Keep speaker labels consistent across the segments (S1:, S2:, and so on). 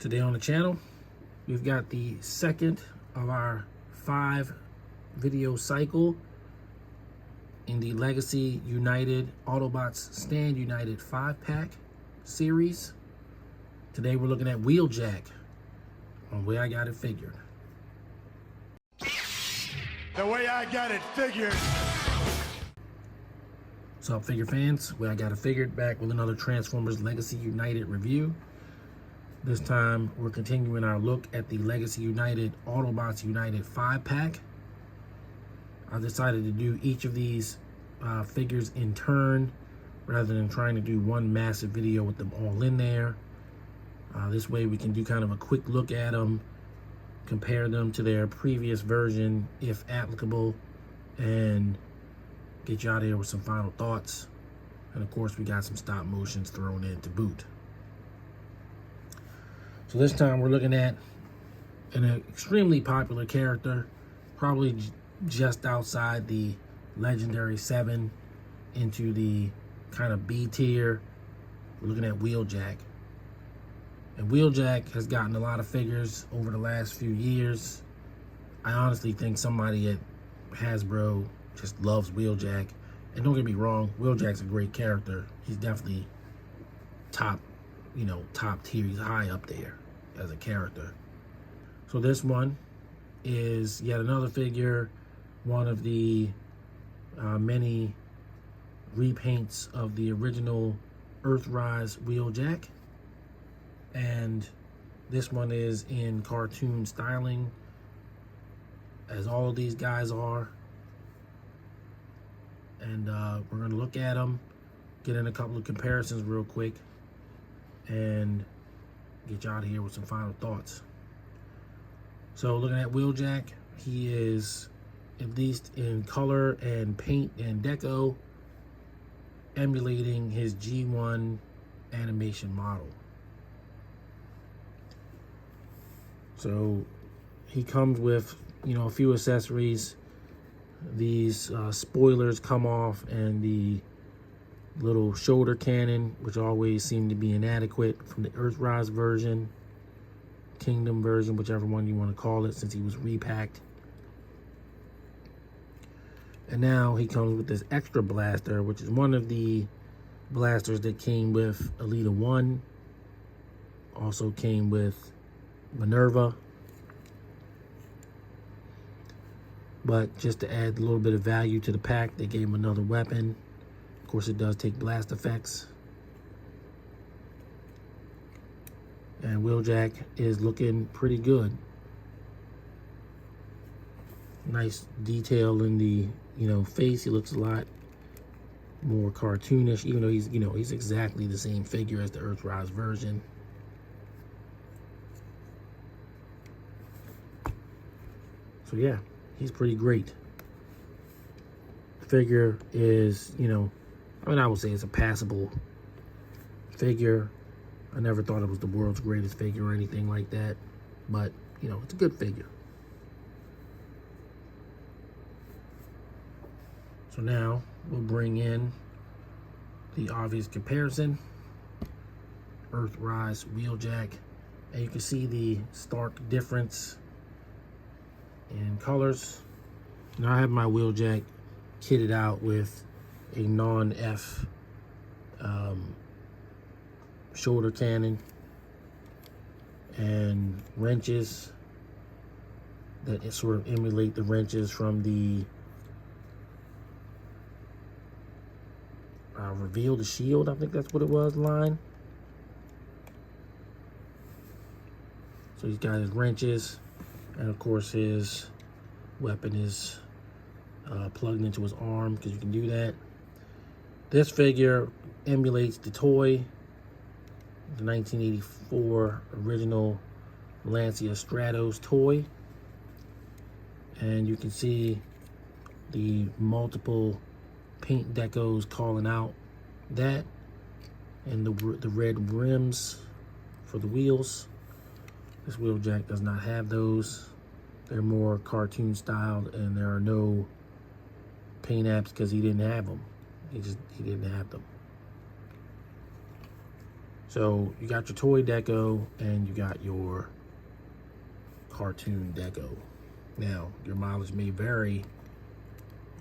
S1: Today on the channel, we've got the second of our 5 video cycle in the Legacy United Autobots Stand United 5-pack series. Today we're looking at Wheeljack on Way I Got It Figured.
S2: The way I got it figured.
S1: What's up, figure fans? Way I Got It Figured, back with another Transformers Legacy United review. This time, we're continuing our look at the Legacy United Autobots United 5-pack. I've decided to do each of these figures in turn, rather than trying to do one massive video with them all in there. This way we can do kind of a quick look at them, compare them to their previous version, if applicable, and get you out of here with some final thoughts. And of course, we got some stop motions thrown in to boot. So this time we're looking at an extremely popular character, probably just outside the legendary 7 into the kind of B tier. We're looking at Wheeljack. And Wheeljack has gotten a lot of figures over the last few years. I honestly think somebody at Hasbro just loves Wheeljack. And don't get me wrong, Wheeljack's a great character. He's definitely top tier. He's high up there as a character. So this one is yet another figure, one of the many repaints of the original Earthrise Wheeljack. And this one is in cartoon styling, as all of these guys are. And we're going to look at them, get in a couple of comparisons real quick, and get you out of here with some final thoughts. So looking at Wheeljack, he is, at least in color and paint and deco, emulating his G1 animation model. So he comes with, a few accessories. These spoilers come off, and the little shoulder cannon, which always seemed to be inadequate from the Earthrise version, Kingdom version, whichever one you want to call it, since he was repacked. And now he comes with this extra blaster, which is one of the blasters that came with Elita 1. Also came with Minerva. But just to add a little bit of value to the pack, they gave him another weapon. Of course, it does take blast effects. And Wheeljack is looking pretty good. Nice detail in the, face. He looks a lot more cartoonish, even though he's exactly the same figure as the Earthrise version. So yeah, he's pretty great. The figure is, I would say it's a passable figure. I never thought it was the world's greatest figure or anything like that, but, it's a good figure. So now we'll bring in the obvious comparison. Earthrise Wheeljack. And you can see the stark difference in colors. Now I have my Wheeljack kitted out with a non-F shoulder cannon and wrenches that sort of emulate the wrenches from the Reveal the Shield, I think that's what it was, line. So he's got his wrenches, and of course his weapon is plugged into his arm, because you can do that. This figure emulates the toy, the 1984 original Lancia Stratos toy. And you can see the multiple paint decos calling out that, and the red rims for the wheels. This Wheeljack does not have those. They're more cartoon styled, and there are no paint apps because he didn't have them. He didn't have them. So you got your toy deco and you got your cartoon deco. Now, your mileage may vary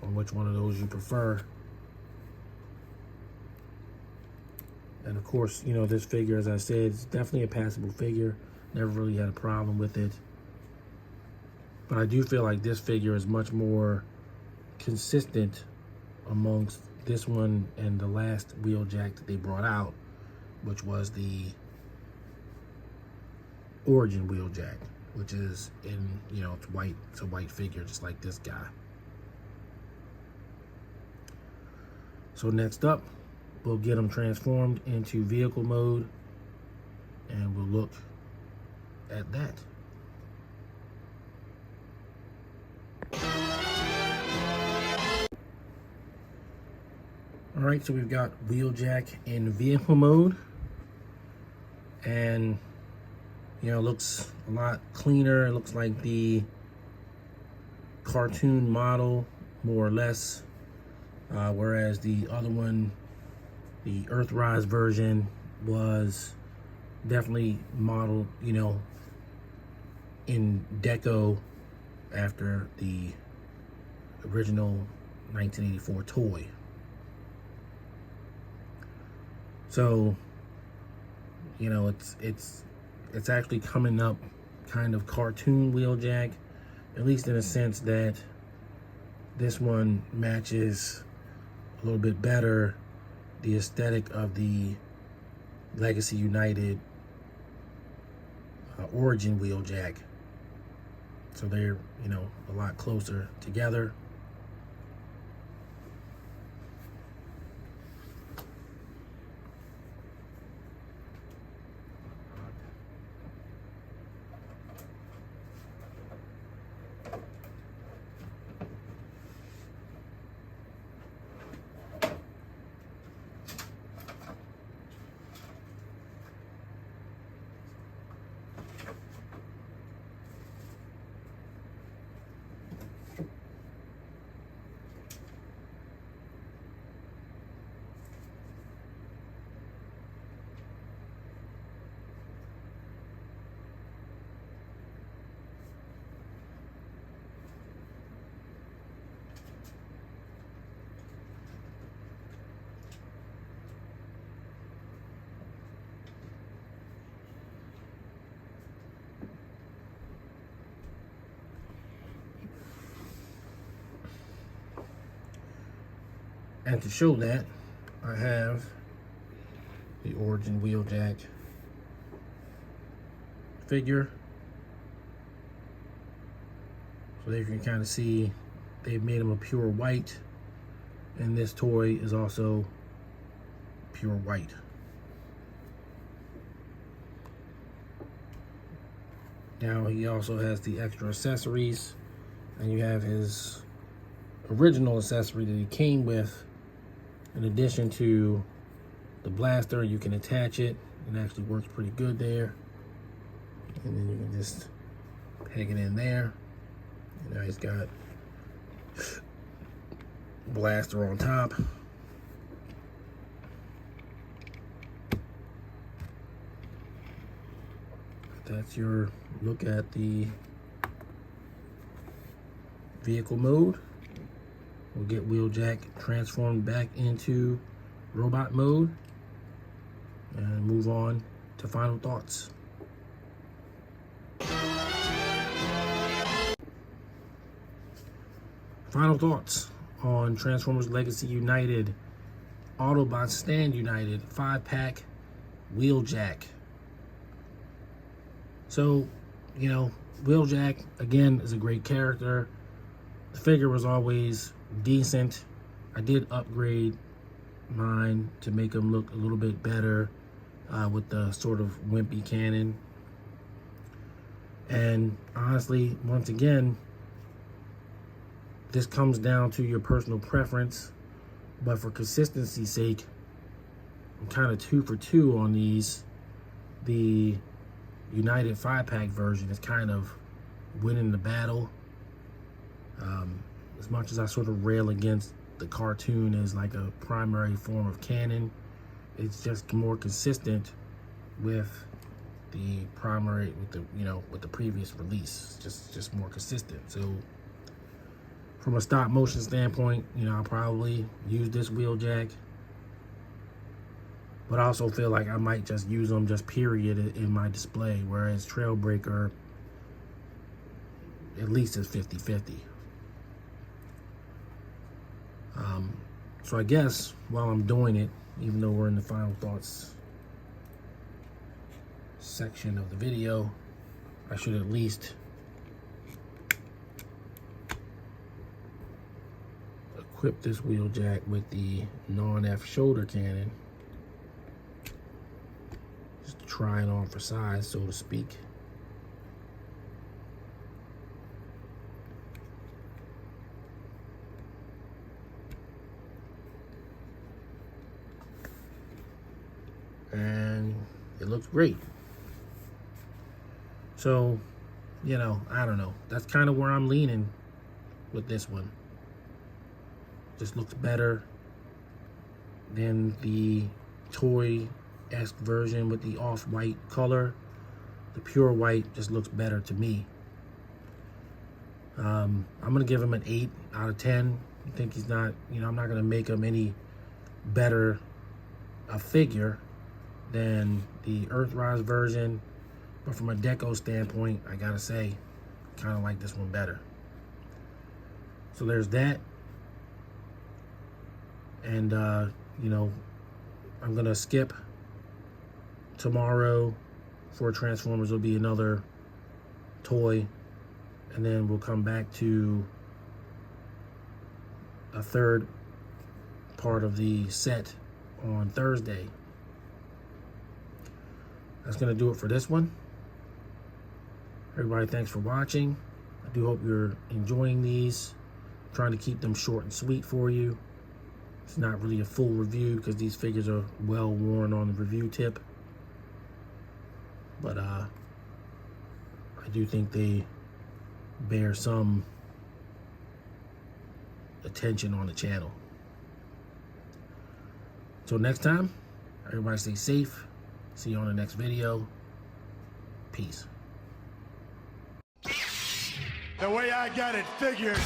S1: on which one of those you prefer. And of course, you know, this figure, as I said, is definitely a passable figure. Never really had a problem with it. But I do feel like this figure is much more consistent amongst this one and the last Wheeljack that they brought out, which was the Origin Wheeljack, which is in, you know, it's white. It's a white figure, just like this guy. So next up, we'll get them transformed into vehicle mode, and we'll look at that. All right, so we've got Wheeljack in vehicle mode, and you know, it looks a lot cleaner. It looks like the cartoon model, more or less, whereas the other one, the Earthrise version, was definitely modeled, you know, in deco after the original 1984 toy. So, you know, it's actually coming up kind of cartoon Wheeljack, at least in a sense that this one matches a little bit better the aesthetic of the Legacy United Origin Wheeljack. So they're, you know, a lot closer together. And to show that, I have the Origin Wheeljack figure. So there you can kind of see they've made him a pure white, and this toy is also pure white. Now he also has the extra accessories, and you have his original accessory that he came with. In addition to the blaster, you can attach it. It actually works pretty good there. And then you can just peg it in there. And now he's got blaster on top. That's your look at the vehicle mode. We'll get Wheeljack transformed back into robot mode and move on to final thoughts. Final thoughts on Transformers Legacy United Autobots Stand United 5-pack Wheeljack. So, you know, Wheeljack, again, is a great character. The figure was always decent. I did upgrade mine to make him look a little bit better with the sort of wimpy cannon. And honestly, once again, this comes down to your personal preference, but for consistency's sake, I'm kind of 2 for 2 on these. The United 5-pack version is kind of winning the battle. As much as I sort of rail against the cartoon as like a primary form of canon, it's just more consistent with the primary, with the, you know, with the previous release. Just more consistent. So from a stop motion standpoint, you know, I'll probably use this Wheeljack, but I also feel like I might just use them just period in my display, whereas Trailbreaker at least is 50-50. So I guess while I'm doing it, even though we're in the final thoughts section of the video, I should at least equip this Wheeljack with the non-F shoulder cannon, just to try it on for size, so to speak. And it looks great. So, you know, I don't know. That's kind of where I'm leaning with this one. Just looks better than the toy-esque version with the off-white color. The pure white just looks better to me. I'm going to give him an 8 out of 10. I think he's not, you know, I'm not going to make him any better a figure than the Earthrise version, but from a deco standpoint, I gotta say, kind of like this one better. So there's that, and you know, I'm gonna skip tomorrow for Transformers. Will be another toy, and then we'll come back to a third part of the set on Thursday. That's going to do it for this one. Everybody, thanks for watching. I do hope you're enjoying these. I'm trying to keep them short and sweet for you. It's not really a full review because these figures are well worn on the review tip. But I do think they bear some attention on the channel. Until next time, everybody stay safe. See you on the next video. Peace.
S2: The way I got it figured.